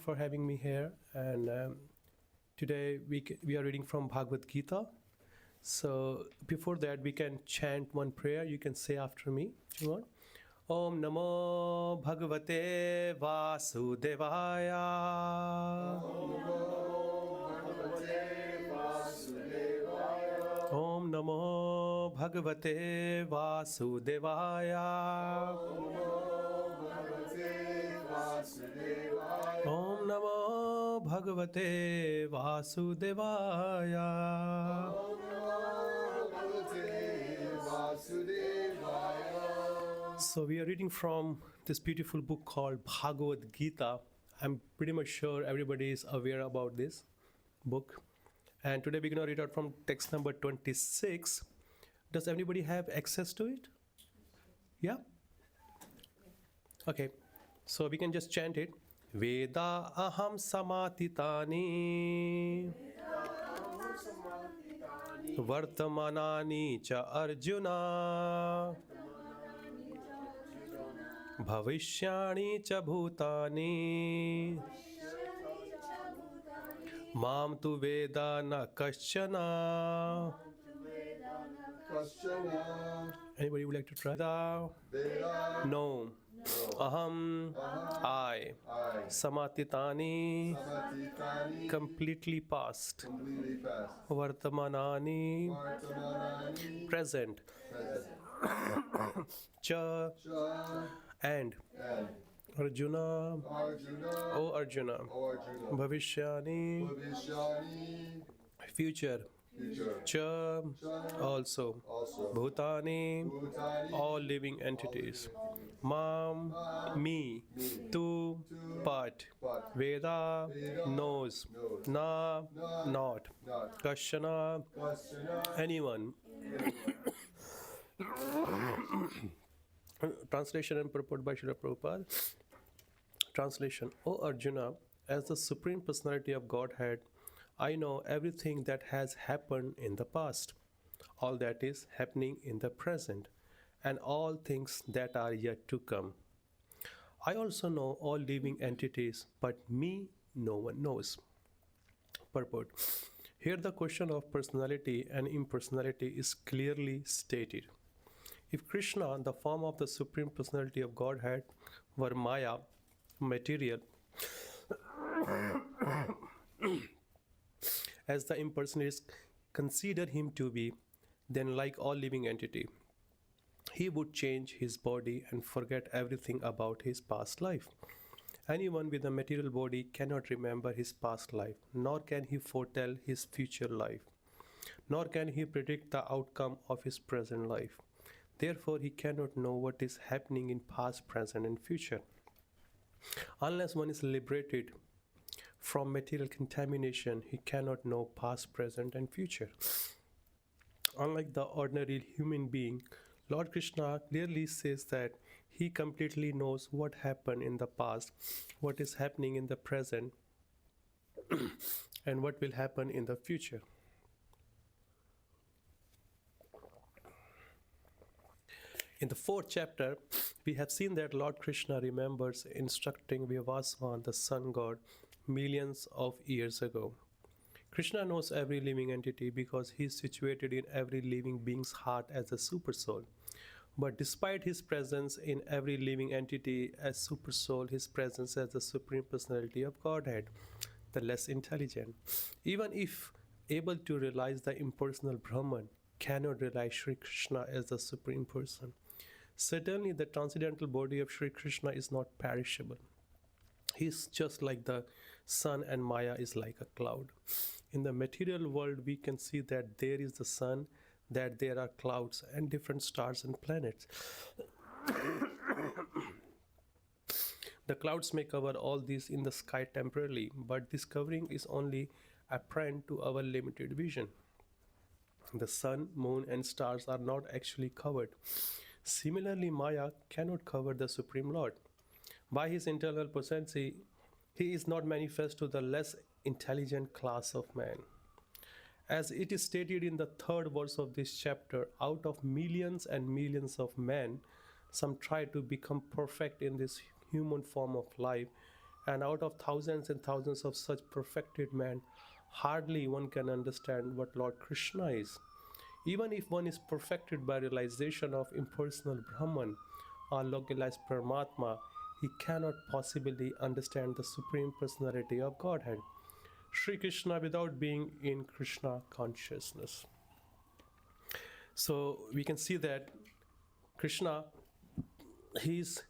for having me here. And today we are reading from Bhagavad Gita. So before that, we can chant one prayer. You can say after me, if you want. Om Namo Bhagavate Vasudevaya. Om Namo Bhagavate Vasudevaya. Om Namo Bhagavate Vasudevaya. So we are reading from this beautiful book called Bhagavad Gita. I'm pretty much sure everybody is aware about this book. And today we're going to read out from text number 26. Does anybody have access to it? Yeah? Okay. So we can just chant it. Veda aham samatitani Vartamanani cha Arjuna Bhavishyani cha Bhutani Mam tu Veda na Kaschana. Anybody would like to try? Veda. No. Aham. I. Samatitani. Completely past. Vartamanani. Present. Cha. And. Arjuna. O Arjuna. Bhavishyani. Future. Cha. Also. Bhutani. All living entities. Mam. Me. Tu. But. Veda. Knows. Na. Not. Kashana. Anyone. Translation and purport by Srila Prabhupada. Translation. O Arjuna, as the Supreme Personality of Godhead, I know everything that has happened in the past, all that is happening in the present, and all things that are yet to come. I also know all living entities, but me no one knows. Purport. Here the question of personality and impersonality is clearly stated. If Krishna, the form of the Supreme Personality of Godhead, were Maya, material, as the impersonalists consider him to be, then like all living entity, he would change his body and forget everything about his past life. Anyone with a material body cannot remember his past life, nor can he foretell his future life, nor can he predict the outcome of his present life. Therefore, he cannot know what is happening in past, present, and future. Unless one is liberated from material contamination, he cannot know past, present, and future. Unlike the ordinary human being, Lord Krishna clearly says that he completely knows what happened in the past, what is happening in the present, and what will happen in the future. In the 4th chapter, we have seen that Lord Krishna remembers instructing Vyavasvan, the sun god, millions of years ago. Krishna knows every living entity because he is situated in every living being's heart as a supersoul. But despite his presence in every living entity as supersoul, his presence as the Supreme Personality of Godhead, the less intelligent, even if able to realize the impersonal Brahman, cannot realize Sri Krishna as the Supreme Person. Certainly, the transcendental body of Sri Krishna is not perishable. He is just like the sun, and Maya is like a cloud. In the material world, we can see that there is the sun, that there are clouds and different stars and planets. The clouds may cover all these in the sky temporarily, but this covering is only apparent to our limited vision. The sun, moon, and stars are not actually covered. Similarly, Maya cannot cover the Supreme Lord. By his internal potency, he is not manifest to the less intelligent class of man. As it is stated in the 3rd verse of this chapter, out of millions and millions of men, some try to become perfect in this human form of life And out of thousands and thousands of such perfected men, hardly one can understand what Lord Krishna is. Even if one is perfected by realization of impersonal Brahman or localized Paramatma, he cannot possibly understand the Supreme Personality of Godhead, Sri Krishna, without being in Krishna consciousness. So we can see that Krishna, he's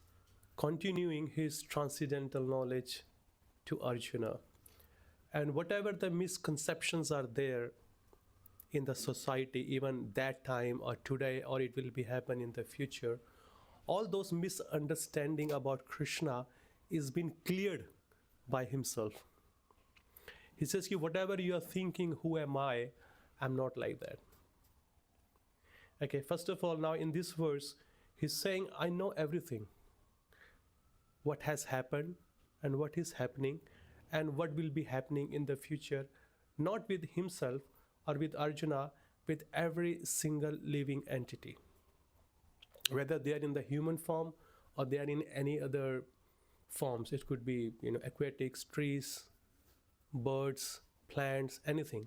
continuing his transcendental knowledge to Arjuna. And whatever the misconceptions are there in the society, even that time or today, or it will be happen in the future, all those misunderstanding about Krishna is being cleared by himself. He says, whatever you are thinking, who am I? I'm not like that. Okay, first of all, now in this verse, he's saying, I know everything. What has happened and what is happening and what will be happening in the future, not with himself or with Arjuna, with every single living entity. Whether they are in the human form or they are in any other forms. It could be, aquatics, trees, birds, plants, anything.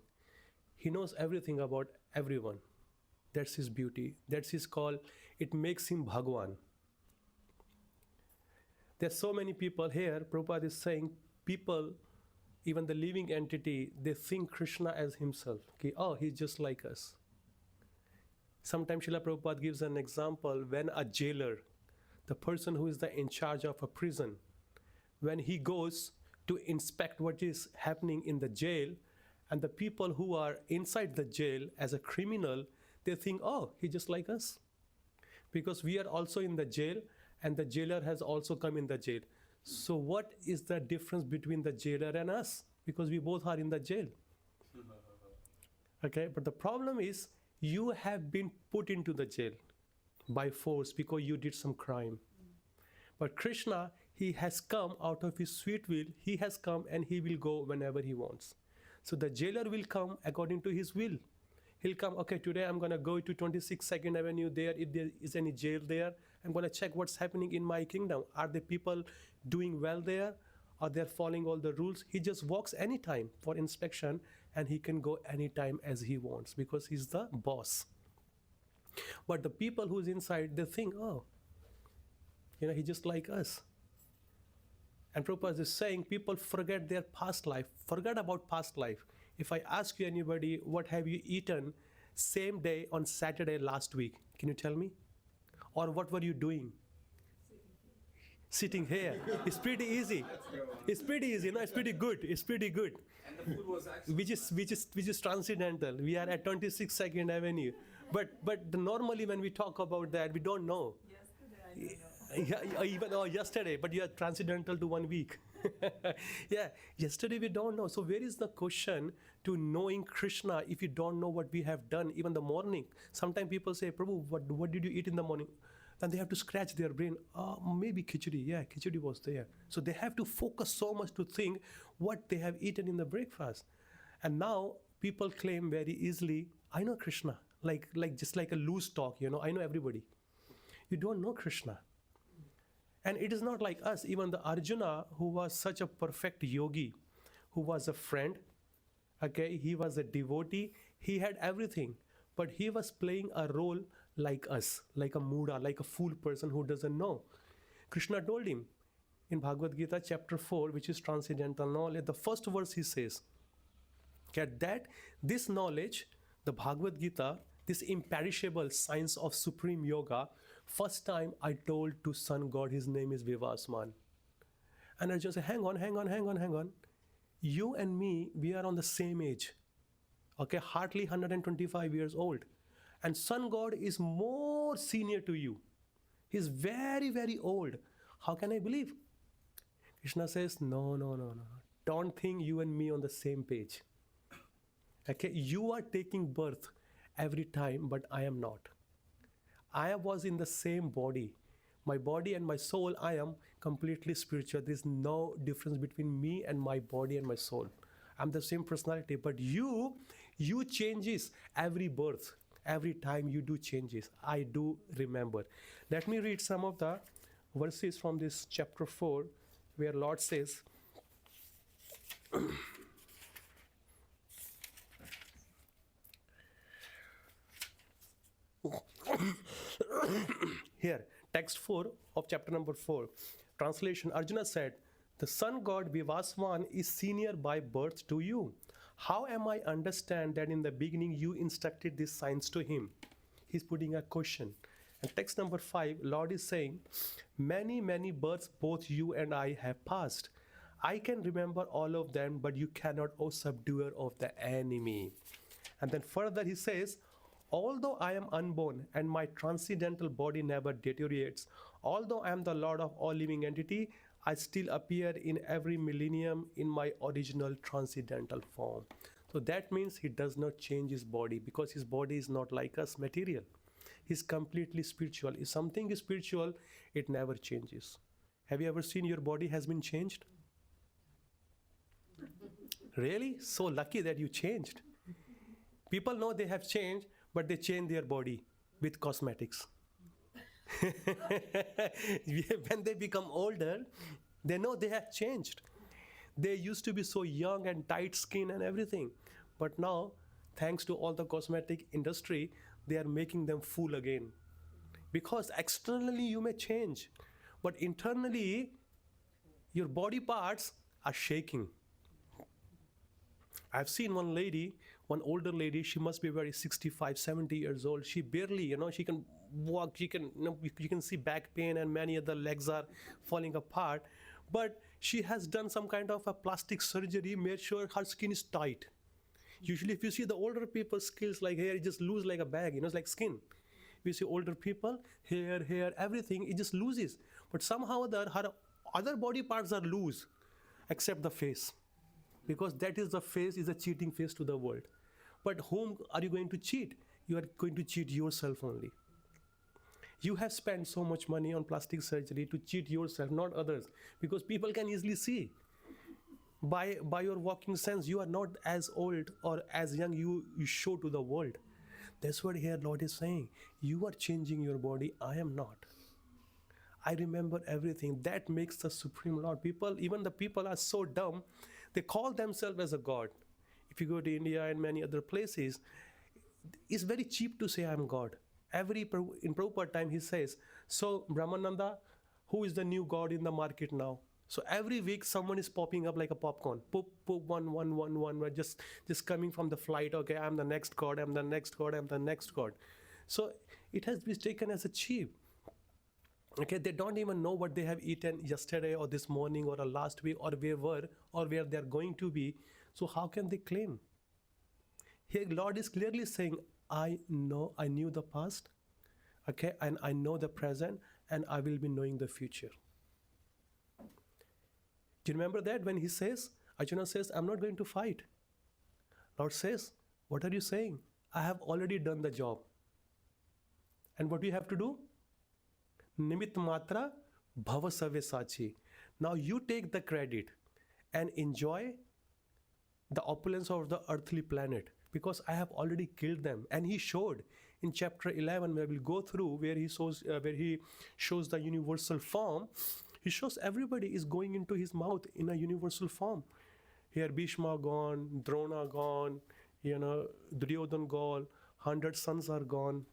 He knows everything about everyone. That's his beauty. That's his call. It makes him Bhagwan. There's so many people here, Prabhupada is saying, people, even the living entity, they think Krishna as himself. Okay, oh, he's just like us. Sometimes Srila Prabhupada gives an example when a jailer, the person who is in charge of a prison, when he goes to inspect what is happening in the jail, and the people who are inside the jail as a criminal, they think, oh, he's just like us. Because we are also in the jail, and the jailer has also come in the jail. So what is the difference between the jailer and us? Because we both are in the jail. Okay, but the problem is, you have been put into the jail by force because you did some crime. But Krishna, he has come out of his sweet will. He has come and he will go whenever he wants. So the jailer will come according to his will. He'll come, okay, today I'm going to go to 26 2nd Avenue there. If there is any jail there, I'm going to check what's happening in my kingdom. Are the people doing well there? Are they following all the rules? He just walks anytime for inspection, and he can go anytime as he wants because he's the boss. But the people who's inside, they think, oh, he's just like us. And Prabhupada is saying people forget their past life. Forget about past life. If I ask you anybody, what have you eaten same day on Saturday last week? Can you tell me? Or what were you doing? Sitting here. It's pretty easy. It's pretty easy. It's pretty good. It's pretty good. And the food was actually Which is transcendental. We are at 26 2nd Avenue. But normally when we talk about that, we don't know. Yesterday, but you are transcendental to 1 week. Yeah, yesterday we don't know. So where is the question to knowing Krishna if you don't know what we have done, even the morning? Sometimes people say, Prabhu, what did you eat in the morning? And they have to scratch their brain. Maybe khichdi. Yeah, khichdi was there. So they have to focus so much to think what they have eaten in the breakfast. And now people claim very easily, I know Krishna, like just like a loose talk, I know everybody. You don't know Krishna. And it is not like us. Even the Arjuna, who was such a perfect yogi, who was a friend, okay, he was a devotee, he had everything. But he was playing a role like us, like a Muda, like a fool person who doesn't know. Krishna told him in Bhagavad Gita chapter 4, which is transcendental knowledge, the first verse he says, that this knowledge, the Bhagavad Gita, this imperishable science of supreme yoga, first time I told to sun god, his name is Vivasman. And Arjuna said, hang on. You and me, we are on the same age. Okay, hardly 125 years old. And sun god is more senior to you. He's very, very old. How can I believe? Krishna says, no. Don't think you and me on the same page. Okay, you are taking birth every time, but I am not. I was in the same body. My body and my soul, I am completely spiritual. There's no difference between me and my body and my soul. I'm the same personality, but you changes every birth. Every time you do changes. I do remember. Let me read some of the verses from this chapter 4, where Lord says, text 4 of chapter number 4. Translation, Arjuna said, the sun god Vivaswan is senior by birth to you. How am I understand that in the beginning you instructed these signs to him? He's putting a question. And text number 5, Lord is saying, many, many births both you and I have passed. I can remember all of them, but you cannot, O subduer of the enemy. And then further he says, although I am unborn and my transcendental body never deteriorates, although I am the Lord of all living entity, I still appear in every millennium in my original transcendental form. So that means he does not change his body, because his body is not like us, material. He's completely spiritual. If something is spiritual, it never changes. Have you ever seen your body has been changed? Really? So lucky that you changed. People know they have changed, but they change their body with cosmetics. When they become older, they know they have changed. They used to be so young and tight skin and everything, but now, thanks to all the cosmetic industry, they are making them fool again. Because externally you may change, but internally your body parts are shaking. I've seen one lady, one older lady, she must be very 65, 70 years old. She barely, she can walk, she can, you can see back pain and many other legs are falling apart. But she has done some kind of a plastic surgery, made sure her skin is tight. Usually if you see the older people's skills like hair, it just lose like a bag, it's like skin. We see older people, hair, everything, it just loses. But somehow her other body parts are loose, except the face. Because that is the face, is a cheating face to the world. But whom are you going to cheat? You are going to cheat yourself only. You have spent so much money on plastic surgery to cheat yourself, not others. Because people can easily see. By your walking sense, you are not as old or as young you show to the world. That's what here Lord is saying. You are changing your body, I am not. I remember everything. That makes the Supreme Lord. Even the people are so dumb, they call themselves as a God. If you go to India and many other places, it's very cheap to say I'm God. In Prabhupada time he says, so Brahmananda, who is the new God in the market now? So every week someone is popping up like a popcorn. Poop, one, just coming from the flight. Okay, I'm the next God, I'm the next God, I'm the next God. So it has been taken as a cheap. Okay, they don't even know what they have eaten yesterday or this morning or last week or where they're going to be. So how can they claim? Here Lord is clearly saying, I knew the past, okay, and I know the present, and I will be knowing the future. Do you remember that when he says, Arjuna says, I'm not going to fight. Lord says, what are you saying? I have already done the job. And what do you have to do? Nimit matra bhava savesachi. Now you take the credit and enjoy the opulence of the earthly planet, because I have already killed them. And he showed in chapter 11, where we'll go through, where he shows the universal form. He shows everybody is going into his mouth in a universal form. Here Bhishma gone, Drona gone, Duryodhan gone, 100 sons are gone.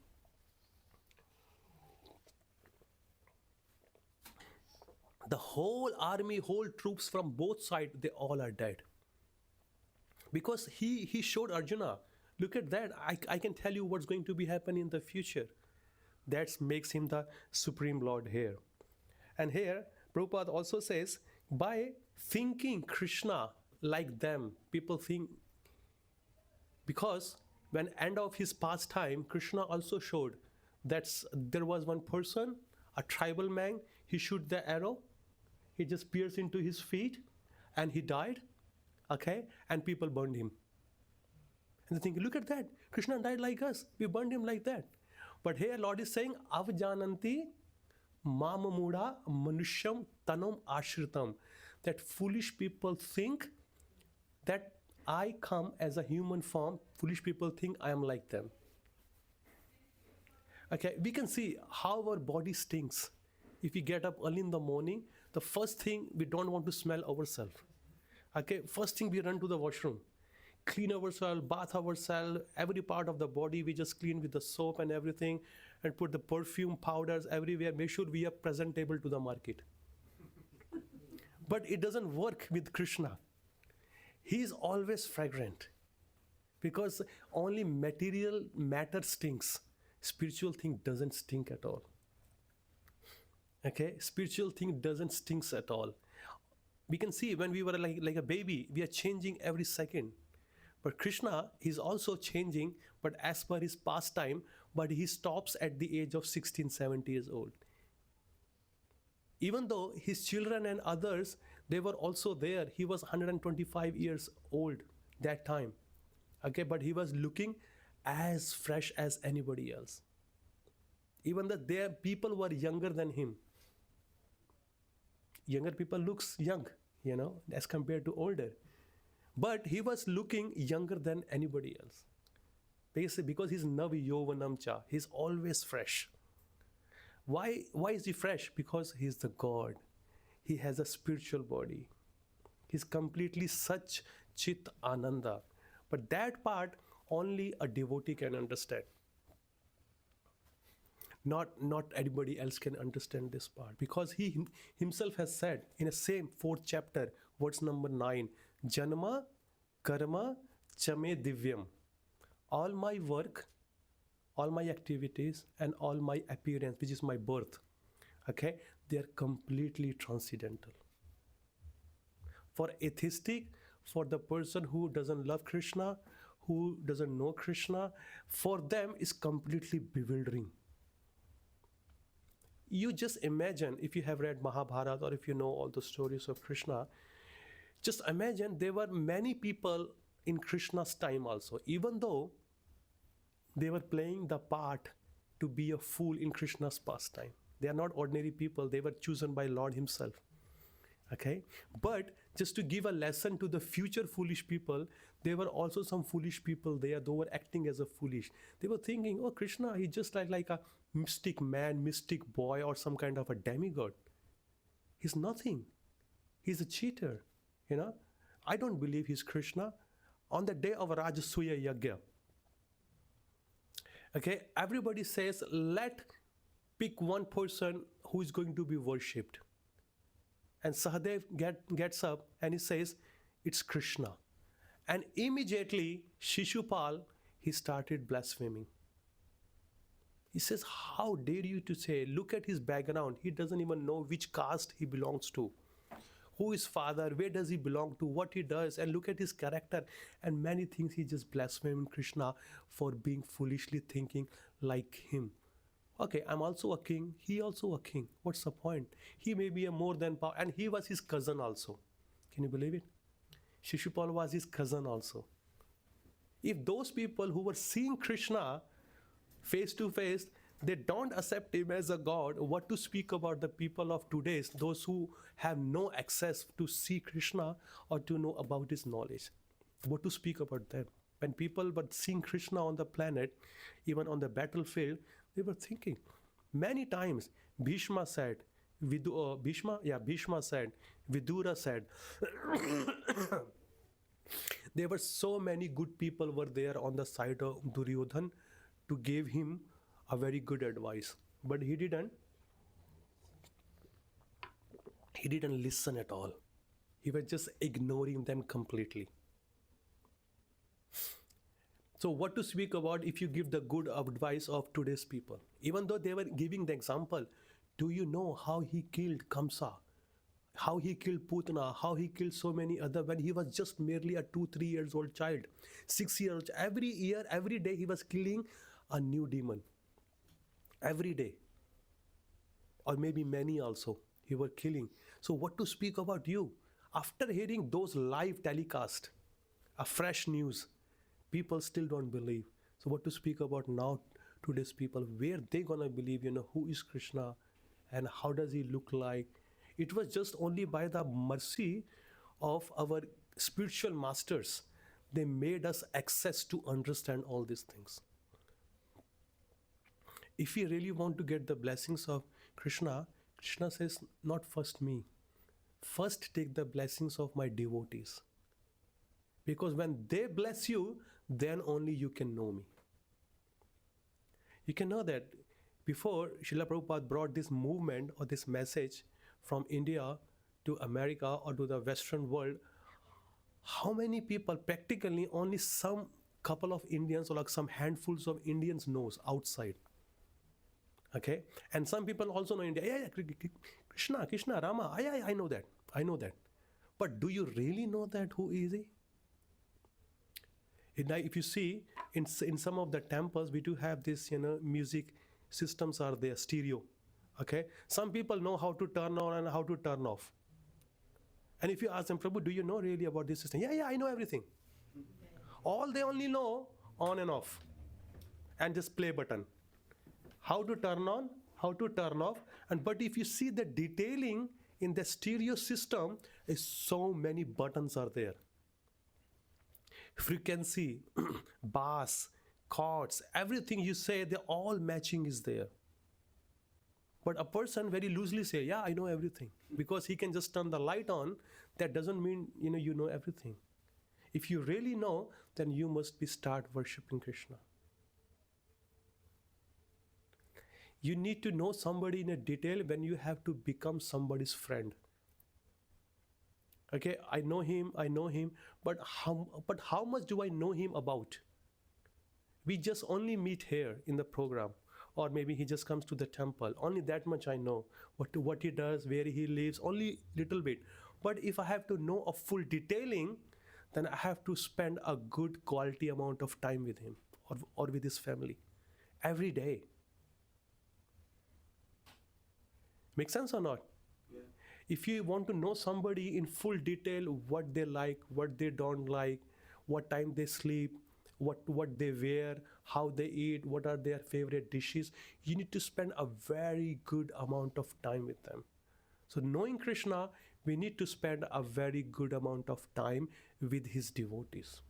The whole army, whole troops from both sides, they all are dead. Because he showed Arjuna, look at that, I can tell you what's going to be happening in the future. That makes him the Supreme Lord here. And here, Prabhupada also says, by thinking Krishna like them, people think, because when end of his pastime, Krishna also showed that there was one person, a tribal man, he shoot the arrow, he just pierced into his feet, and he died, okay, and people burned him. And they think, look at that, Krishna died like us, we burned him like that. But here Lord is saying, avjananti mamamuda manusham tanam ashritam, that foolish people think that I come as a human form, foolish people think I am like them. Okay, we can see how our body stinks. If we get up early in the morning, the first thing, we don't want to smell ourselves. Okay, first thing we run to the washroom, clean ourselves, bath ourselves, every part of the body we just clean with the soap and everything, and put the perfume powders everywhere, make sure we are presentable to the market. But it doesn't work with Krishna. He is always fragrant because only material matter stinks. Spiritual thing doesn't stink at all. Okay, spiritual thing doesn't stink at all. We can see when we were like a baby, we are changing every second. But Krishna is also changing, but as per his pastime, but he stops at the age of 16, 17 years old. Even though his children and others, they were also there. He was 125 years old that time. Okay, but he was looking as fresh as anybody else. Even though their people were younger than him. Younger people looks young, as compared to older. But he was looking younger than anybody else. Basically, because he's Navi Yovanam Cha. He's always fresh. Why is he fresh? Because he's the God. He has a spiritual body. He's completely such Chit Ananda. But that part only a devotee can understand. Not anybody else can understand this part, because he himself has said in the same 4th chapter, verse number 9, Janma Karma Chame Divyam. All my work, all my activities, and all my appearance, which is my birth, okay, they are completely transcendental. For atheistic, for the person who doesn't love Krishna, who doesn't know Krishna, for them is completely bewildering. You just imagine, if you have read Mahabharata or if you know all the stories of Krishna, just imagine there were many people in Krishna's time also, even though they were playing the part to be a fool in Krishna's pastime. They are not ordinary people, they were chosen by Lord himself. Okay, but just to give a lesson to the future foolish people, there were also some foolish people there. They were acting as a foolish. They were thinking, oh, Krishna, he's just like a mystic man, mystic boy, or some kind of a demigod. He's nothing. He's a cheater. I don't believe he's Krishna. On the day of Rajasuya Yagya, okay, everybody says, let pick one person who is going to be worshipped. And Sahadev gets up and he says, it's Krishna. And immediately, Shishupal, he started blaspheming. He says, how dare you to say, look at his background. He doesn't even know which caste he belongs to. Who is father, where does he belong to, what he does, and look at his character. And many things he just blasphemed Krishna for being foolishly thinking like him. Okay, I'm also a king, he also a king. What's the point? He may be a more than power, and he was his cousin also. Can you believe it? Shishupal was his cousin also. If those people who were seeing Krishna face to face, they don't accept him as a god, what to speak about the people of today, those who have no access to see Krishna or to know about his knowledge? What to speak about them? When people were seeing Krishna on the planet, even on the battlefield, they were thinking. Many times, Bhishma said, Bhishma said, Vidura said, there were so many good people were there on the side of Duryodhan to give him a very good advice. But he didn't listen at all. He was just ignoring them completely. So what to speak about if you give the good advice of today's people? Even though they were giving the example, do you know how he killed Kamsa? How he killed Putana? How he killed so many other when he was just merely a 2-3 years old child, 6 years old. Every year, every day he was killing a new demon. Every day. Or maybe many also he were killing. So what to speak about you? After hearing those live telecast, a fresh news, people still don't believe. So what to speak about now, today's people? Where they gonna believe, who is Krishna and how does he look like? It was just only by the mercy of our spiritual masters. They made us access to understand all these things. If we really want to get the blessings of Krishna, Krishna says, not first me. First take the blessings of my devotees. Because when they bless you, then only you can know me. You can know that Before Srila Prabhupada brought this movement or this message from India to America or to the Western world, how many people, practically only some couple of Indians or like some handfuls of Indians knows outside. Okay, and some people also know India. Yeah, Krishna, Rama. I know that. I know that. But do you really know that who is he? If you see in some of the temples, we do have this, music systems are there, stereo. Okay, some people know how to turn on and how to turn off. And if you ask them, Prabhu, do you know really about this system? Yeah, I know everything. All they only know on and off, and just play button. How to turn on, how to turn off, but if you see the detailing in the stereo system, is so many buttons are there. Frequency, bass, chords, everything you say, they all matching is there. But a person very loosely say, yeah, I know everything. Because he can just turn the light on, that doesn't mean you know everything. If you really know, then you must start worshipping Krishna. You need to know somebody in a detail when you have to become somebody's friend. Okay, I know him, but how much do I know him about? We just only meet here in the program, or maybe he just comes to the temple. Only that much I know. What he does, where he lives, only little bit. But if I have to know a full detailing, then I have to spend a good quality amount of time with him or with his family every day. Make sense or not? Yeah. If you want to know somebody in full detail, what they like, what they don't like, what time they sleep, what they wear, how they eat, what are their favorite dishes, you need to spend a very good amount of time with them. So knowing Krishna, we need to spend a very good amount of time with his devotees.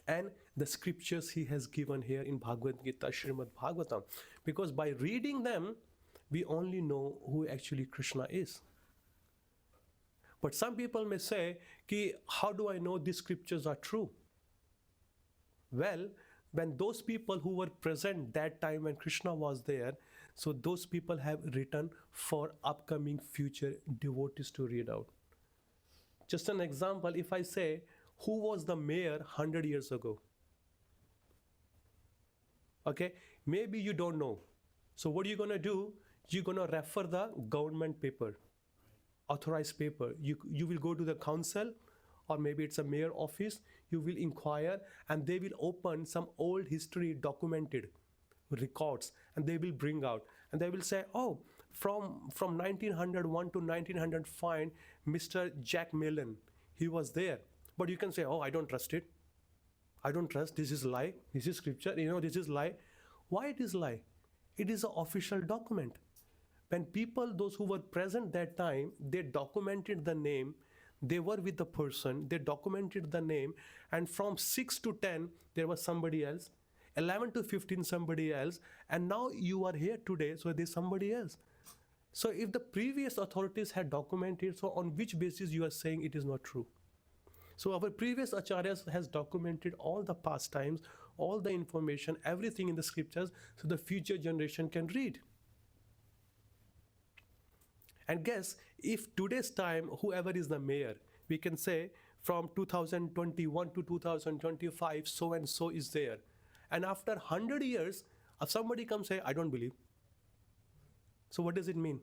And the scriptures he has given here in Bhagavad Gita, Srimad Bhagavatam, because by reading them, we only know who actually Krishna is. But some people may say, how do I know these scriptures are true? Well, when those people who were present that time when Krishna was there, so those people have written for upcoming future devotees to read out. Just an example, if I say, who was the mayor 100 years ago? Okay, maybe you don't know. So what are you going to do? You're going to refer the government paper, authorized paper. You will go to the council, or maybe it's a mayor office. You will inquire, and they will open some old history documented records, and they will bring out, and they will say, oh, from 1901 to 1905, Mr. Jack Mellon, he was there. But you can say, oh, I don't trust it. I don't trust. This is lie. This is scripture. This is lie. Why it is lie? It is an official document. When people, those who were present that time, they documented the name, they were with the person, they documented the name, and from 6 to 10, there was somebody else, 11 to 15, somebody else, and now you are here today, so there's somebody else. So if the previous authorities had documented, so on which basis you are saying it is not true? So our previous acharyas has documented all the past times, all the information, everything in the scriptures, so the future generation can read. And guess, if today's time, whoever is the mayor, we can say from 2021 to 2025, so and so is there. And after 100 years, if somebody comes say, I don't believe. So what does it mean?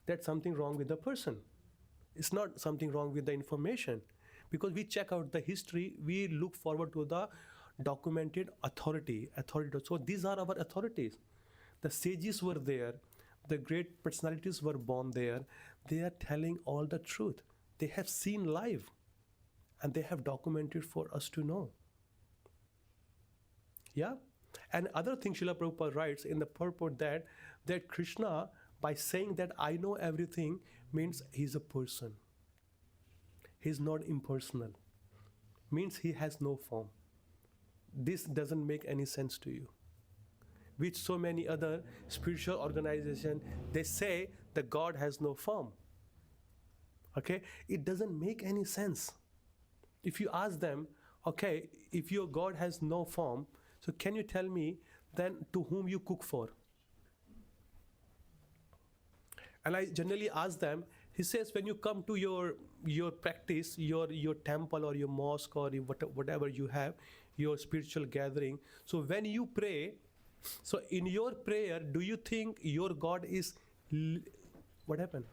That's something wrong with the person. It's not something wrong with the information. Because we check out the history, we look forward to the documented authority. So these are our authorities. The sages were there. The great personalities were born there. They are telling all the truth. They have seen live, and they have documented for us to know. Yeah? And other thing Srila Prabhupada writes in the purport that Krishna, by saying that I know everything, means he's a person. He's not impersonal. Means he has no form. This doesn't make any sense to you. With so many other spiritual organizations, they say that God has no form. Okay? It doesn't make any sense. If you ask them, okay, if your God has no form, so can you tell me then to whom you cook for? And I generally ask them, he says, when you come to your practice, your temple or your mosque or whatever you have, your spiritual gathering. So when you pray, so in your prayer, do you think your God is, what happened?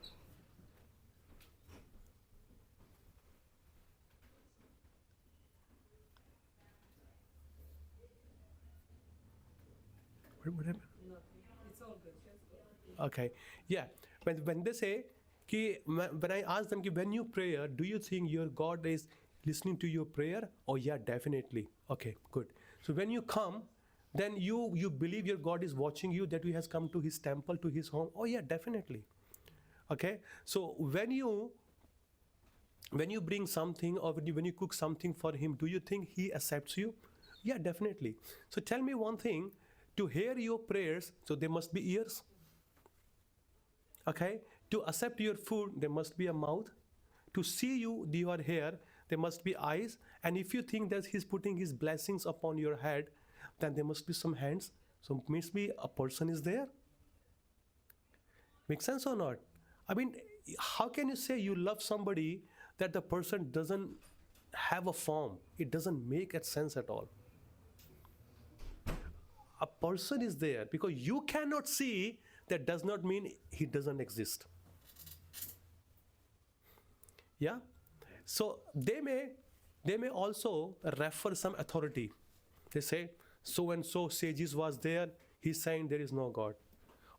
What happened? It's all good. Just go. Okay, yeah. When they say, when I ask them, when you pray, do you think your God is listening to your prayer? Oh yeah, definitely. Okay, good. So when you come, then you believe your God is watching you, that he has come to his temple, to his home. Oh yeah, definitely. Okay, so when you bring something, or when you cook something for him, do you think he accepts you? Yeah, definitely. So tell me one thing, to hear your prayers, so there must be ears. Okay, to accept your food, there must be a mouth. To see you are here, there must be eyes. And if you think that he's putting his blessings upon your head, then there must be some hands. So means be a person is there. Make sense or not? I mean, how can you say you love somebody that the person doesn't have a form? It doesn't make sense at all. A person is there because you cannot see, that does not mean he doesn't exist. Yeah, so they may also refer some authority. They say so and so sages was there, he's saying there is no God.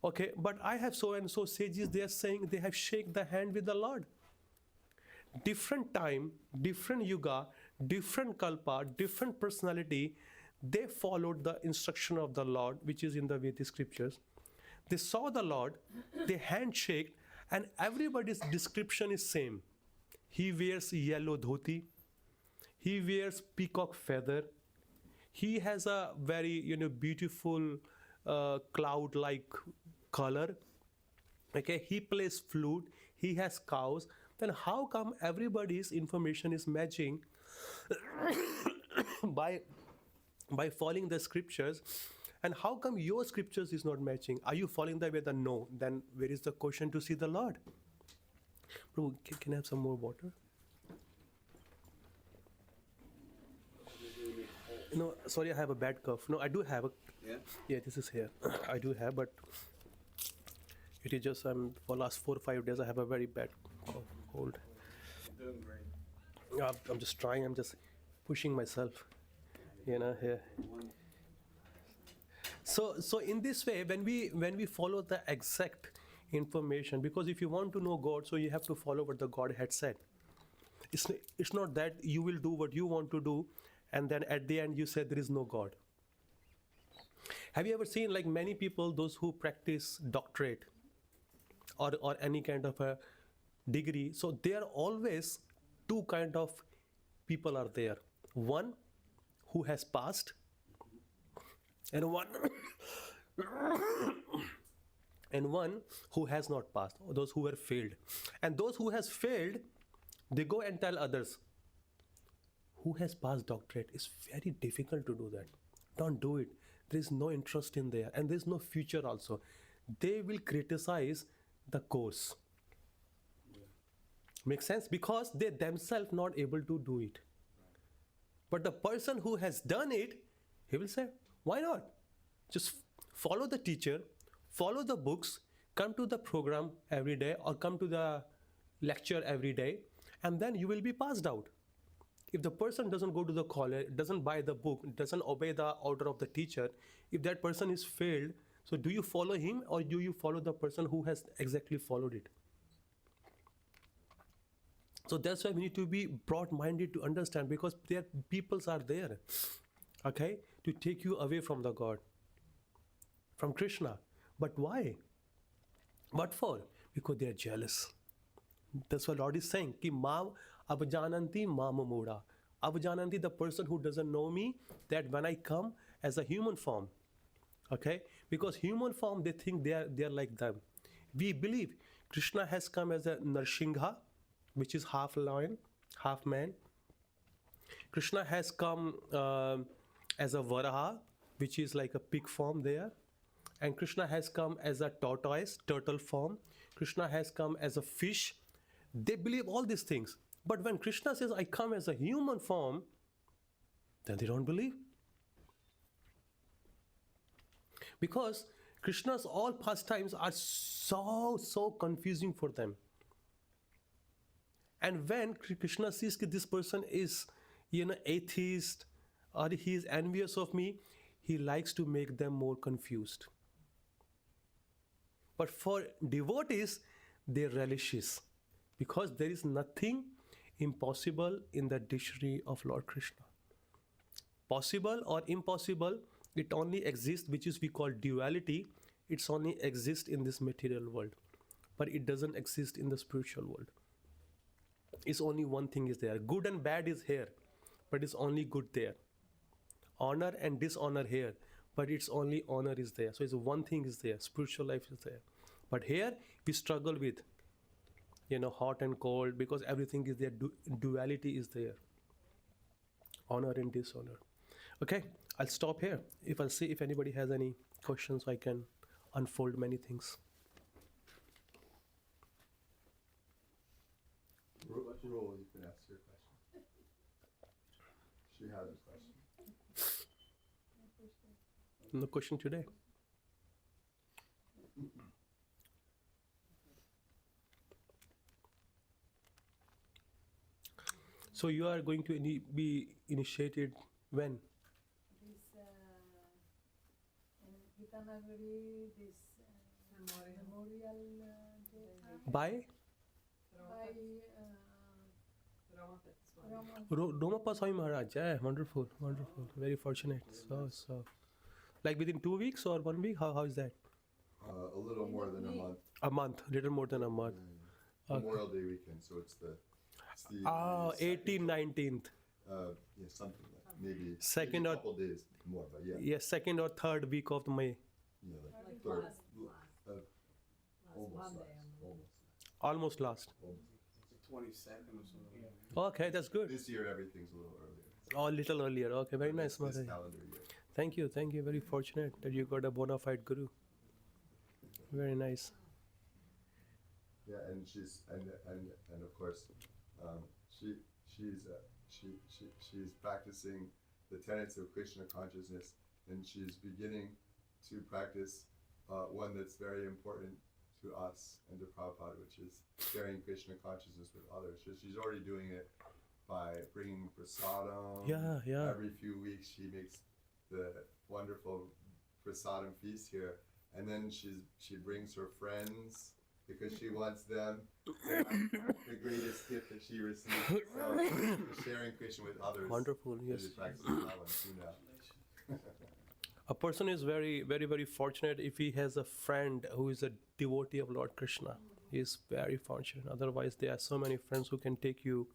Okay, but I have so and so sages, they are saying they have shake the hand with the Lord. Different time, different yuga, different kalpa, different personality, they followed the instruction of the Lord, which is in the Vedic scriptures. They saw the Lord, they handshake, and everybody's description is same. He wears yellow dhoti, he wears peacock feather, he has a very beautiful cloud-like color. Okay, he plays flute, he has cows. Then how come everybody's information is matching by following the scriptures? And how come your scriptures is not matching? Are you following the way? No. Then where is the question to see the Lord? Bro, can I have some more water? No, sorry, I have a bad cough. No, I do have a. Yeah? Yeah, this is here. I do have, but it is just for last 4 or 5 days I have a very bad cold. You're doing great. I'm just trying. I'm just pushing myself. Here. So in this way, when we follow the exact information, because if you want to know God, so you have to follow what the God had said. It's not that you will do what you want to do, and then at the end you say there is no God. Have you ever seen, like, many people, those who practice doctorate or any kind of a degree? So there are always two kind of people are there. One who has passed, and one and one who has not passed, or those who were failed. And those who has failed, they go and tell others. Who has passed doctorate? It's very difficult to do that. Don't do it. There is no interest in there, and there is no future also. They will criticize the course. Make sense? Because they themselves not able to do it. But the person who has done it, he will say, why not? Just follow the teacher, follow the books, come to the program every day or come to the lecture every day, and then you will be passed out. If the person doesn't go to the college, doesn't buy the book, doesn't obey the order of the teacher, if that person is failed, so do you follow him or do you follow the person who has exactly followed it? So that's why we need to be broad-minded to understand, because their peoples are there, okay, to take you away from the God, from Krishna. But why? What for? Because they are jealous. That's what Lord is saying. Ki Maam abjananti mamamuda. Abjananti, the person who doesn't know me, that when I come as a human form, okay, because human form, they think they are like them. We believe Krishna has come as a Narsingha, which is half lion, half man. Krishna has come as a Varaha, which is like a pig form there. And Krishna has come as a tortoise, turtle form. Krishna has come as a fish. They believe all these things. But when Krishna says, I come as a human form, then they don't believe. Because Krishna's all pastimes are so confusing for them. And when Krishna sees that this person is, atheist, or he is envious of me, he likes to make them more confused. But for devotees, they relish this, because there is nothing impossible in the dictionary of Lord Krishna. Possible or impossible, it only exists, which is we call duality. It's only exists in this material world, but it doesn't exist in the spiritual world. It's only one thing is there. Good and bad is here, but it's only good there. Honor and dishonor here, but it's only honor is there. So it's one thing is there. Spiritual life is there. But here we struggle with, hot and cold, because everything is there. Duality is there. Honor and dishonor. Okay, I'll stop here. I'll see if anybody has any questions, I can unfold many things. Rule, you can ask your question. She has a question. No question today. So you are going to be initiated when? This in Gitanagari, this memorial day time By by Domapa Swami Maharaj. Yeah, wonderful. Very fortunate. So, like within 2 weeks or 1 week? How is that? A little more than a month. A month, little more than a month. Memorial Day weekend, so it's the 18th, 19th. Yeah, something like maybe Second maybe a or- couple days more, but yeah. Yes, second or third week of May. Yeah, Like like third, Almost last. almost. 22nd or something. Okay, that's good. This year everything's a little earlier. Oh, a little earlier. Okay, very nice, This Maharaj. calendar year. Thank you. Very fortunate that you got a bona fide guru. Very nice. Yeah, and she's and of course, she's practicing the tenets of Krishna consciousness, and she's beginning to practice one that's very important to us and to Prabhupada, which is sharing Krishna consciousness with others. So she's already doing it by bringing prasadam. Yeah. Every few weeks she makes the wonderful prasadam feast here, and then she brings her friends because she wants them the greatest gift that she received. So she's sharing Krishna with others. Wonderful, yes. She's practicing that one too now. A person is very fortunate if he has a friend who is a devotee of Lord Krishna. He is very fortunate. Otherwise, there are so many friends who can take you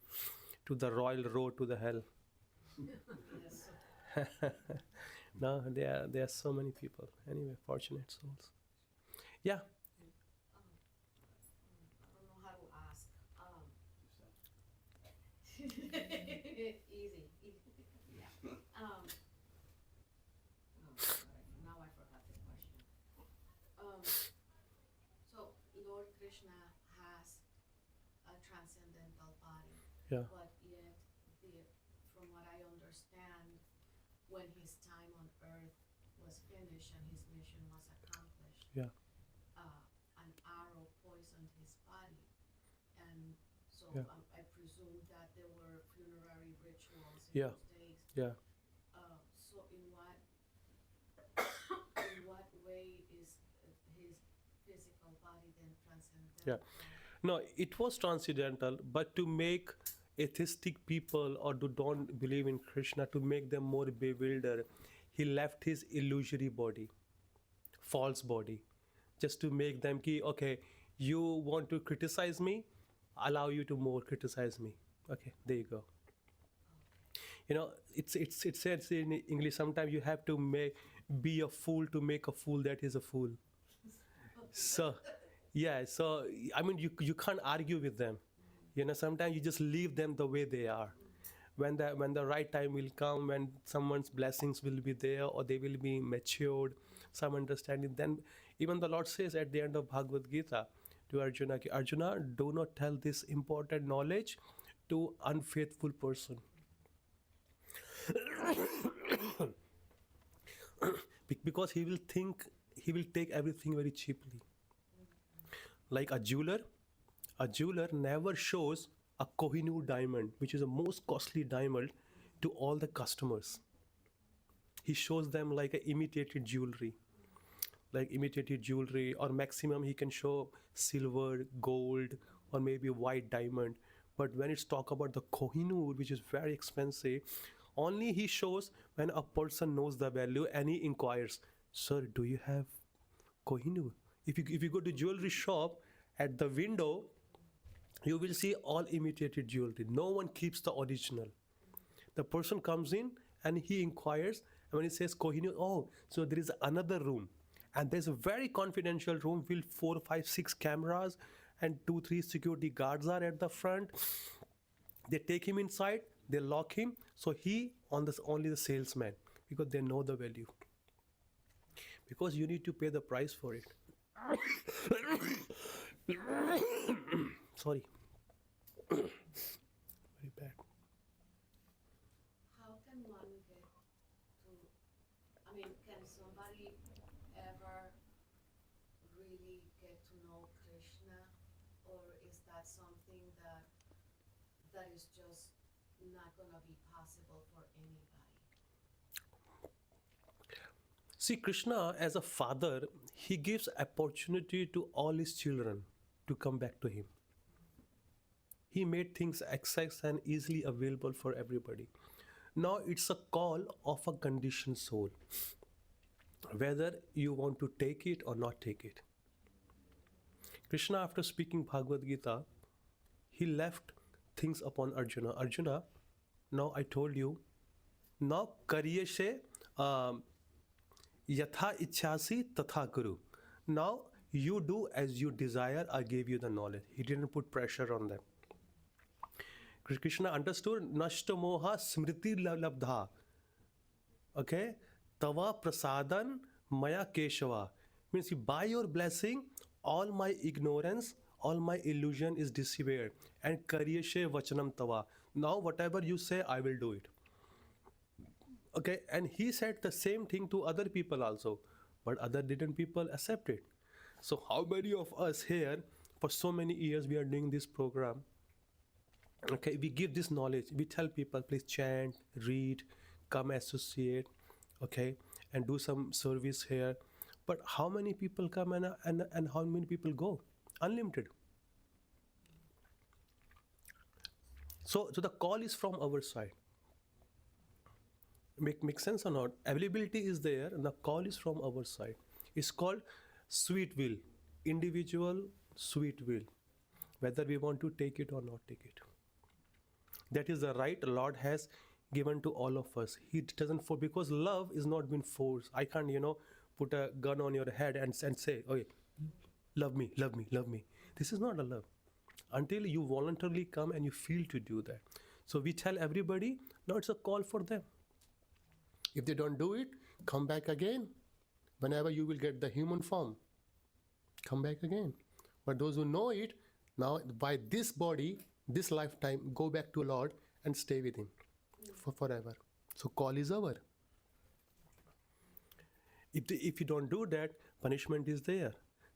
to the royal road to the hell. No, there are so many people. Anyway, fortunate souls. Yeah. I don't know how to ask. Easy. Yeah. Now I forgot the question. So Lord Krishna has a transcendental body. Yeah. But yet, from what I understand, when his time on earth was finished and his mission was accomplished, Yeah. An arrow poisoned his body, and so Yeah. I presume that there were funerary rituals in Yeah. those days. Yeah. So in what way is his physical body then transcendental? Yeah. No, it was transcendental, but to make atheistic people or who don't believe in Krishna, to make them more bewildered, he left his illusory body, false body, just to make them ki, okay, you want to criticize me, allow you to more criticize me. Okay, there you go. It says in English, sometimes you have to be a fool to make a fool that is a fool. So, yeah, so I mean, you can't argue with them. Sometimes you just leave them the way they are. when the right time will come, when someone's blessings will be there, or they will be matured, some understanding, then even the Lord says at the end of Bhagavad Gita to Arjuna, ki, Arjuna, do not tell this important knowledge to unfaithful person. Because he will think, he will take everything very cheaply. Like a jeweler never shows a Kohinoor diamond, which is the most costly diamond, to all the customers. He shows them like a imitated jewelry, or maximum he can show silver, gold, or maybe white diamond. But when it's talk about the Kohinoor, which is very expensive, only he shows when a person knows the value and he inquires, sir, do you have Kohinoor? If you go to jewelry shop, at the window you will see all imitated jewelry. No one keeps the original. The person comes in and he inquires, and when he says Kohinoor, oh, so there is another room, and there's a very confidential room with 4, 5, 6 cameras, and 2, 3 security guards are at the front. They take him inside, they lock him, so he only the salesman, because they know the value. Because you need to pay the price for it. Sorry. Very bad. How can one get to, I mean, can somebody ever really get to know Krishna, or is that something that is just not gonna be possible for anybody? See, Krishna as a father, he gives opportunity to all his children to come back to him. He made things access and easily available for everybody. Now it's a call of a conditioned soul, whether you want to take it or not take it. Krishna, after speaking Bhagavad Gita, he left things upon Arjuna. Arjuna, now I told you, now karyeshe yatha ichhasi tatha kuru. Now you do as you desire, I gave you the knowledge. He didn't put pressure on them. Krishna understood, nashta moha smriti labdha. Okay? Tava prasadan maya keshava. Means by your blessing, all my ignorance, all my illusion is disappeared. And karyeshe vachanam tava. Now whatever you say, I will do it. Okay? And he said the same thing to other people also. But other didn't people accept it. So how many of us here, for so many years we are doing this program, okay, we give this knowledge, we tell people, please chant, read, come associate, okay, and do some service here. But how many people come and how many people go? Unlimited. So the call is from our side. Make sense or not? Availability is there and the call is from our side. It's called sweet will, individual sweet will, whether we want to take it or not take it. That is the right Lord has given to all of us. He doesn't force, because love is not been forced. I can't, put a gun on your head and say, okay, love me, love me, love me. This is not a love. Until you voluntarily come and you feel to do that. So we tell everybody, now it's a call for them. If they don't do it, come back again. Whenever you will get the human form, come back again. But those who know it, now by this body, this lifetime, go back to Lord and stay with him for forever. So call is over. If you don't do that, punishment is there.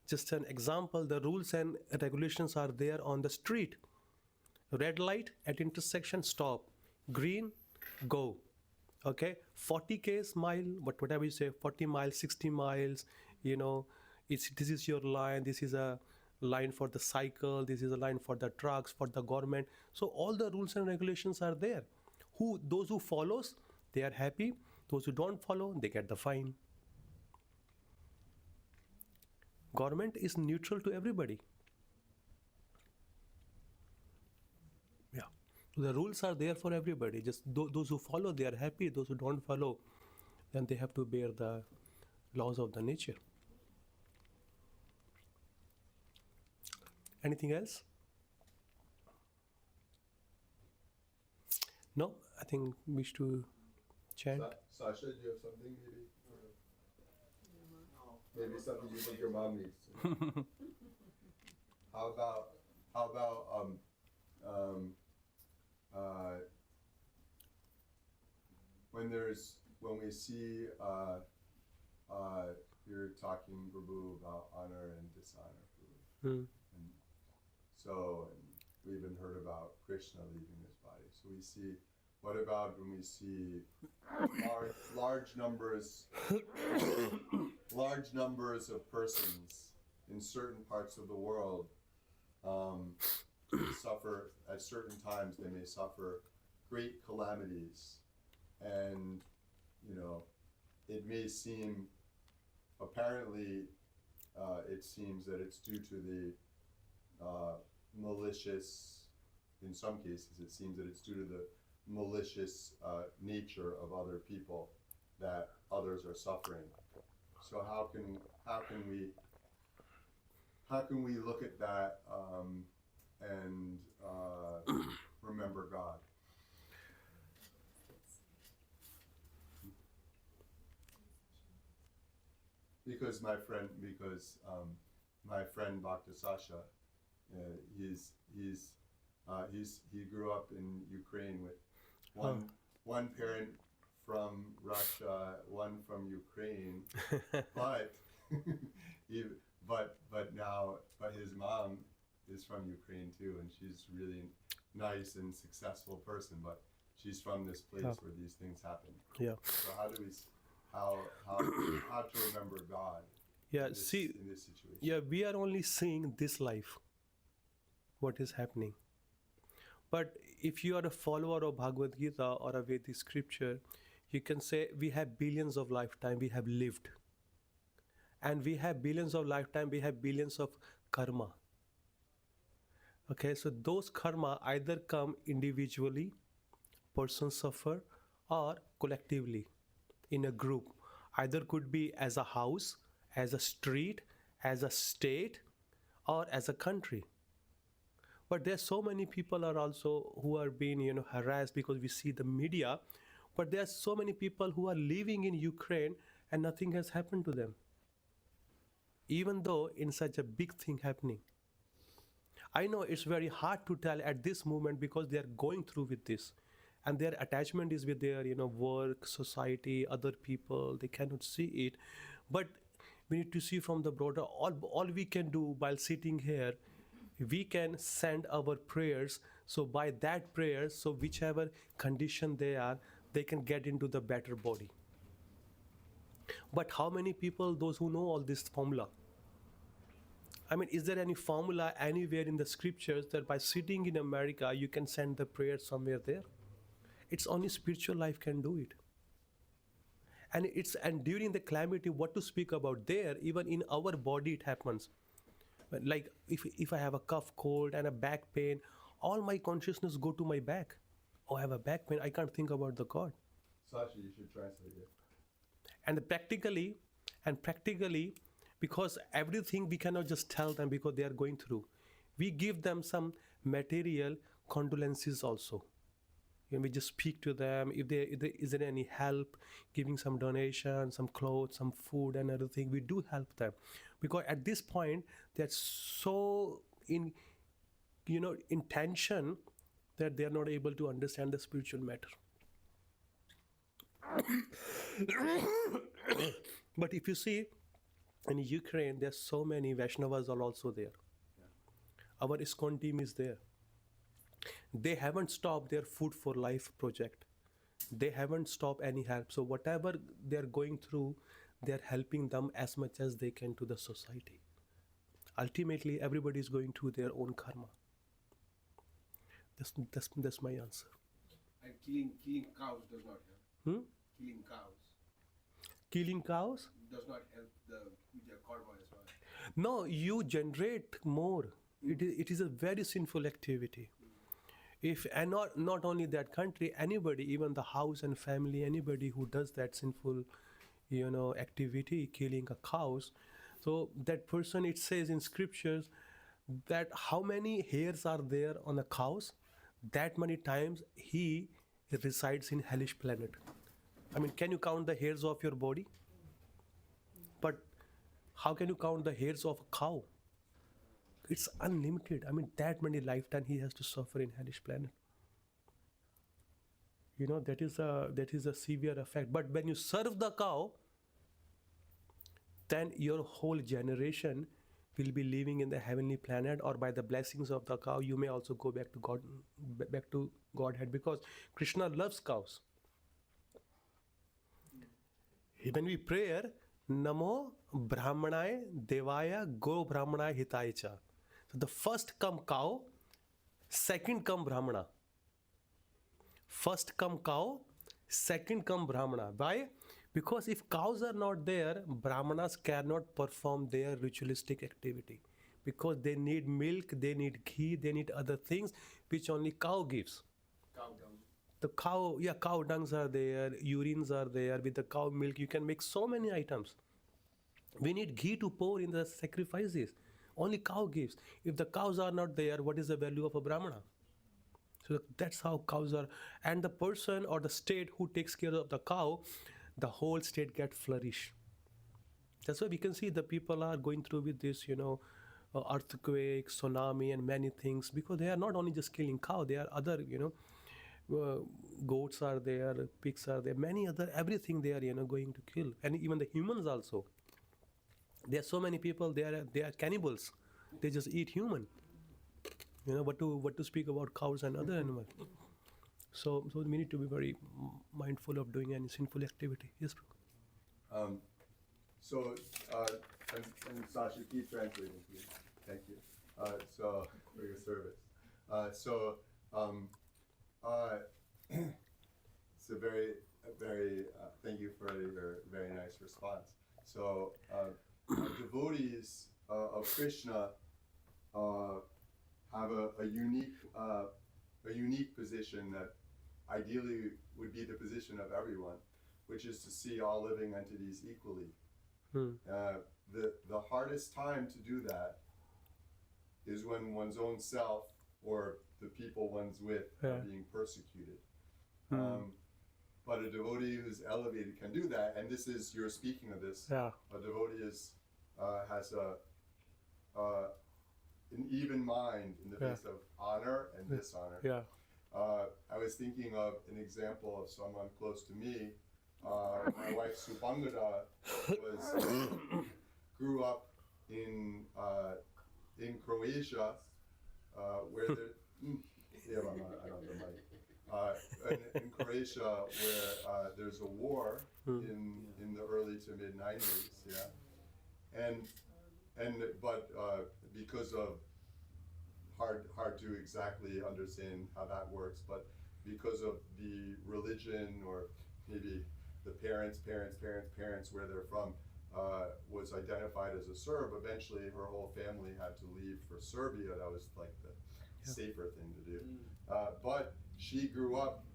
Just an example, the rules and regulations are there on the street. Red light at intersection, stop. Green, go. Okay, 40 mile, whatever you say, 40 miles, 60 miles, this is your line, this is a line for the cycle, this is a line for the trucks, for the government. So all the rules and regulations are there. Those who follows, they are happy. Those who don't follow, they get the fine. Government is neutral to everybody. Yeah. So the rules are there for everybody. Just those who follow, they are happy. Those who don't follow, then they have to bear the laws of the nature. Anything else? No, I think we should chant. Sasha, do you have something maybe? No. Maybe something you think your mom needs. How about when we see you're talking, Prabhu, about honor and dishonor, Prabhu. Hmm. And so we even heard about Krishna leaving his body. So we see, what about when we see large numbers of persons in certain parts of the world suffer at certain times, they may suffer great calamities, and it may seem, apparently it seems that it's due to the malicious, in some cases it seems that it's due to the malicious nature of other people that others are suffering. So how can we look at that and remember God? Because my friend Bhakta Sasha, he grew up in Ukraine with one parent from Russia, one from Ukraine, but his mom is from Ukraine too, and she's really nice and successful person, but she's from this place where these things happen. Yeah. So how to remember God? Yeah. in this situation? Yeah, we are only seeing this life, what is happening. But if you are a follower of Bhagavad Gita or a Vedic scripture, you can say we have billions of lifetime we have lived. And we have billions of lifetime, we have billions of karma. Okay, so those karma either come individually, persons suffer, or collectively in a group. Either could be as a house, as a street, as a state, or as a country. But there's so many people are also who are being harassed because we see the media. But there are so many people who are living in Ukraine and nothing has happened to them, even though in such a big thing happening. I know it's very hard to tell at this moment because they are going through with this, and their attachment is with their work, society, other people. They cannot see it, but we need to see from the broader. All we can do while sitting here, we can send our prayers. So by that prayer, so whichever condition they are, they can get into the better body. But how many people, those who know all this formula? I mean, is there any formula anywhere in the scriptures that by sitting in America, you can send the prayer somewhere there? It's only spiritual life can do it. And during the calamity, what to speak about there, even in our body it happens. Like if I have a cough, cold and a back pain, all my consciousness go to my back. Oh, I have a back pain, I can't think about the God. Sasha, you should translate it. And practically, because everything we cannot just tell them because they are going through. We give them some material condolences also. We just speak to them. If there is there any help, giving some donation, some clothes, some food and everything, we do help them. Because at this point, they're so in tension that they are not able to understand the spiritual matter. But if you see, in Ukraine, there's so many Vaishnavas are also there. Yeah. Our ISKCON team is there. They haven't stopped their Food for Life project. They haven't stopped any help. So whatever they're going through, they're helping them as much as they can to the society. Ultimately, everybody is going through their own karma. That's my answer. And killing cows does not help. Killing cows Killing cows? does not help with their karma as well. No, you generate more. It is a very sinful activity. And not only that country, anybody, even the house and family, anybody who does that sinful, activity, killing a cows. So that person, it says in scriptures that how many hairs are there on a cows, that many times he it resides in hellish planet. I mean, can you count the hairs of your body? But how can you count the hairs of a cow? It's unlimited. I mean, that many lifetime he has to suffer in hellish planet. You know, that is a severe effect. But when you serve the cow, then your whole generation will be living in the heavenly planet, or by the blessings of the cow, you may also go back to God, back to Godhead, because Krishna loves cows. When we pray, Namo Brahmanaya Devaya Go Brahmanaya Hitaya Cha. So the first come cow, second come Brahmana. First come cow, second come Brahmana. Why? Because if cows are not there, Brahmanas cannot perform their ritualistic activity. Because they need milk, they need ghee, they need other things which only cow gives. Cow dung. The cow dungs are there, urines are there. With the cow milk, you can make so many items. We need ghee to pour in the sacrifices. Only cow gives. If the cows are not there, what is the value of a Brahmana? So that's how cows are. And the person or the state who takes care of the cow, the whole state gets flourish. That's why we can see the people are going through with this, earthquake, tsunami, and many things, because they are not only just killing cow, they are other, goats are there, pigs are there, many other, everything they are, going to kill, and even the humans also. There are so many people, they are cannibals. They just eat human. What to speak about cows and other animals. So we need to be very mindful of doing any sinful activity. Yes, bro. And Sasha, keep translating, please. Thank you. So for your service. It's a very thank you for your very nice response. So devotees of Krishna have a unique position that ideally would be the position of everyone, which is to see all living entities equally. The hardest time to do that is when one's own self or the people one's with are being persecuted. But a devotee who's elevated can do that, and this is, you're speaking of this. Yeah. A devotee has an even mind in the face of honor and dishonor. Yeah. I was thinking of an example of someone close to me. My wife Subangada grew up in Croatia, where there. I don't have the mic. In Croatia, where there's a war in the early to mid '90s, but because of hard to exactly understand how that works, but because of the religion or maybe the parents where they're from was identified as a Serb. Eventually, her whole family had to leave for Serbia. That was like the safer thing to do. But she grew up.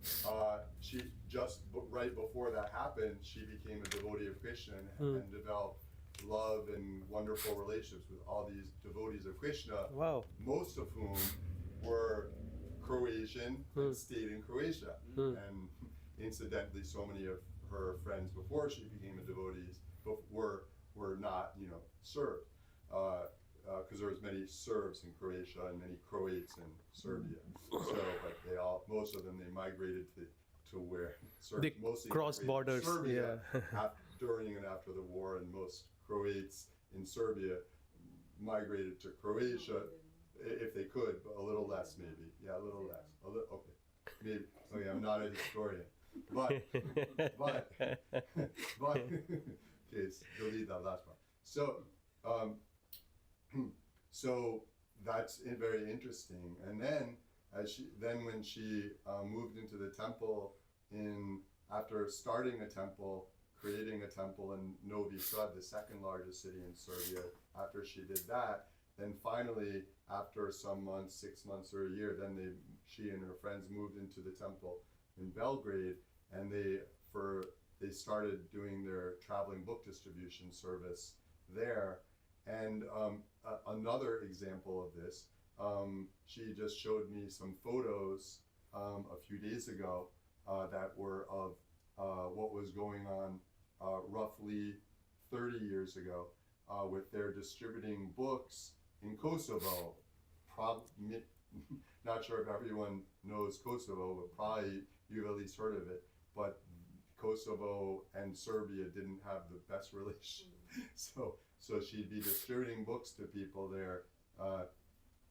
She just right before that happened, she became a devotee of Krishna and developed love and wonderful relationships with all these devotees of Krishna. Wow. Most of whom were Croatian and stayed in Croatia. And incidentally, so many of her friends before she became a devotee were not, Serbs. Because there was many Serbs in Croatia and many Croats in Serbia. So, but most of them, they migrated to where they mostly crossed borders. Serbia during and after the war, and most Croats in Serbia migrated to Croatia if they could, but a little less maybe. Yeah, a little less. Okay, maybe. Okay, I'm not a historian, but okay, delete that last part. So that's very interesting. And then when she moved into the temple after starting a temple, creating a temple in Novi Sad, the second largest city in Serbia, after she did that, then finally, after some months, 6 months or a year, then she and her friends moved into the temple in Belgrade, and they started doing their traveling book distribution service there. And another example of this, she just showed me some photos a few days ago that were of what was going on roughly 30 years ago with their distributing books in Kosovo. Not sure if everyone knows Kosovo, but probably you've at least heard of it. But Kosovo and Serbia didn't have the best relation, so she'd be distributing books to people there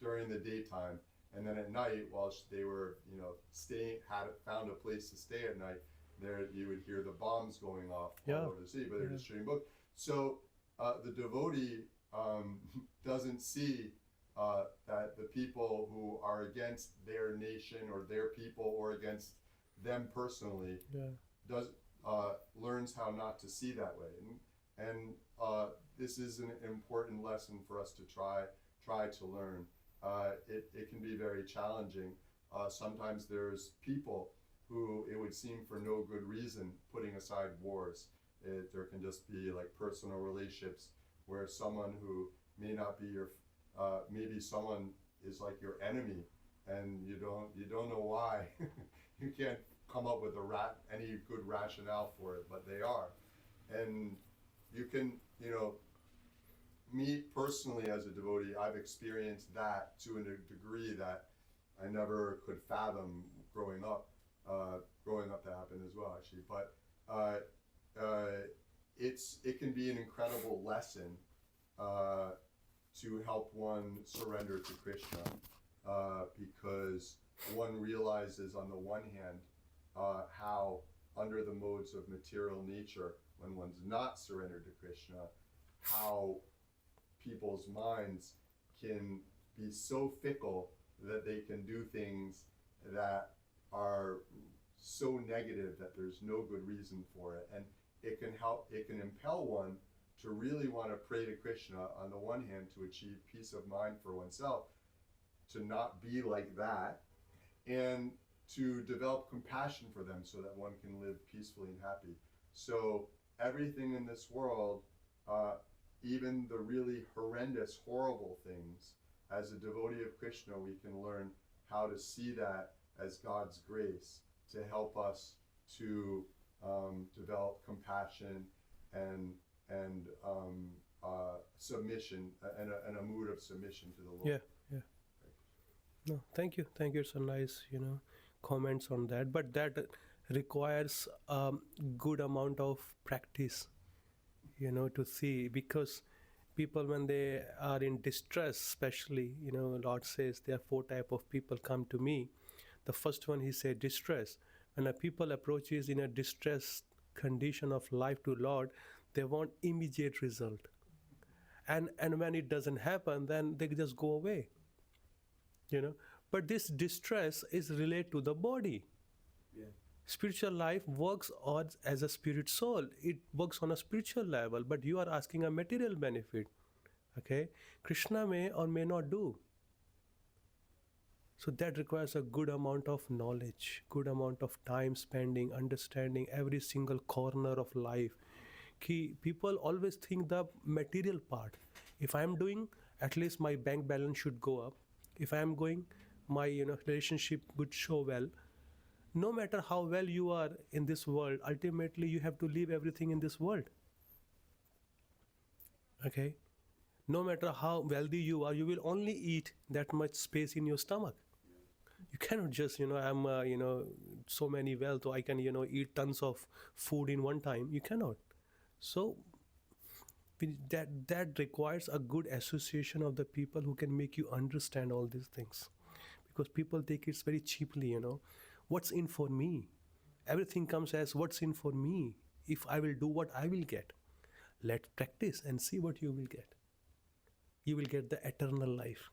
during the daytime, and then at night, while they were found a place to stay at night, there you would hear the bombs going off all over the city. But they're distributing books, so the devotee doesn't see that the people who are against their nation or their people or against them personally learns how not to see that way, and this is an important lesson for us to try to learn. It can be very challenging. Sometimes there's people who it would seem for no good reason putting aside wars. There can just be like personal relationships where someone who may not be your maybe someone is like your enemy, and you don't know why. You can't come up with any good rationale for it, but they are. And you can, me personally as a devotee, I've experienced that to a degree that I never could fathom growing up that happened as well, actually. But it can be an incredible lesson to help one surrender to Krishna, because one realizes on the one hand how under the modes of material nature, when one's not surrendered to Krishna, how people's minds can be so fickle that they can do things that are so negative that there's no good reason for it. And it can impel one to really want to pray to Krishna on the one hand to achieve peace of mind for oneself, to not be like that, and to develop compassion for them so that one can live peacefully and happy. So everything in this world, even the really horrendous, horrible things, as a devotee of Krishna, we can learn how to see that as God's grace to help us to develop compassion and submission and a mood of submission to the Lord. Yeah. No, thank you. It's a nice, comments on that. But that requires good amount of practice, to see, because people, when they are in distress, especially, Lord says there are 4 types of people come to me. The first one, he said, distress. When a people approaches in a distressed condition of life to Lord, they want immediate result. And when it doesn't happen, then they just go away. But this distress is related to the body. Yeah. Spiritual life works as a spirit soul. It works on a spiritual level, but you are asking a material benefit. Okay? Krishna may or may not do. So that requires a good amount of knowledge, good amount of time spending, understanding every single corner of life. People always think the material part. If I'm doing, at least my bank balance should go up. If I'm going, my relationship would show well. No matter how well you are in this world, ultimately you have to leave everything in this world. Okay? No matter how wealthy you are, you will only eat that much space in your stomach. You cannot just, I'm, so many wealth, so I can, eat tons of food in one time. You cannot. So that requires a good association of the people who can make you understand all these things, because people take it very cheaply. What's in for me? Everything comes as what's in for me. If I will do what I will get. Let's practice and see what you will get. You will get the eternal life.